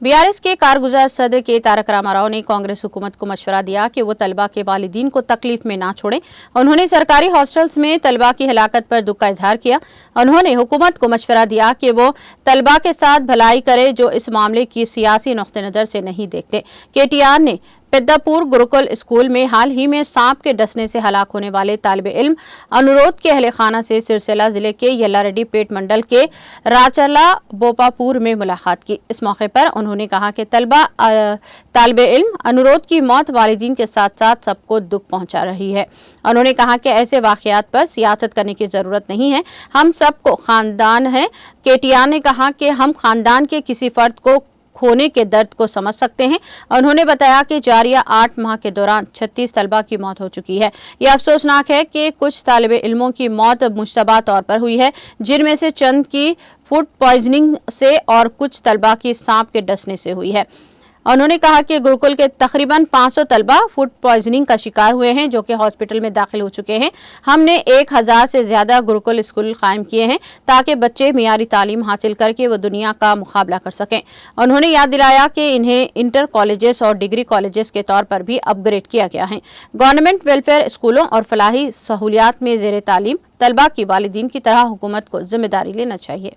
BRS के कारगुजार सदर के तारक रामाराव ने कांग्रेस हुकूमत को मशवरा दिया कि वो तलबा के वालिदीन को तकलीफ में ना छोड़ें। उन्होंने सरकारी हॉस्टल्स में तलबा की हलाकत पर दुख का इजहार किया। उन्होंने हुकूमत को मशवरा दिया कि वो तलबा के साथ भलाई करे जो इस मामले की सियासी नुक्ते नज़र से नहीं देखते। केटीआर ने पेद्दापुर गुरुकुल स्कूल में हाल ही में सांप के डसने से हलाक होने वाले तालिब इल्म अनुरोध के अहले खाना से सिरसिला जिले के यल्लारेड्डी पेट मंडल के राचला बोपापुर में मुलाकात की। इस मौके पर उन्होंने कहा कि तालिब इल्म अनुरोध की मौत वालिदीन के साथ साथ सबको दुख पहुंचा रही है। उन्होंने कहा कि ऐसे वाकयात पर सियासत करने की जरूरत नहीं है, हम सबको खानदान है। केटीआर ने कहा कि हम खानदान के किसी फर्द को खोने के दर्द को समझ सकते हैं। उन्होंने बताया कि जारिया 8 माह के दौरान 36 तलबा की मौत हो चुकी है। यह अफसोसनाक है कि कुछ तालिबे इल्मों की मौत मुश्तबा तौर पर हुई है, जिनमें से चंद की फूड पॉइजनिंग से और कुछ तलबा की सांप के डसने से हुई है। उन्होंने कहा कि गुरुकुल के तकरीबन 500 तलबा फूड पॉइजनिंग का शिकार हुए हैं, जो कि हॉस्पिटल में दाखिल हो चुके हैं। हमने 1000 से ज्यादा गुरुकुल स्कूल कायम किए हैं ताकि बच्चे मियारी तालीम हासिल करके वो दुनिया का मुकाबला कर सकें। उन्होंने याद दिलाया कि इन्हें इंटर कॉलेजेस और डिग्री कॉलेजेस के तौर पर भी अपग्रेड किया गया है। गवर्नमेंट वेलफेयर स्कूलों और फलाही सहूलियात में जेर तालीम तलबा की वालिदीन की तरह हुकूमत को जिम्मेदारी लेना चाहिए।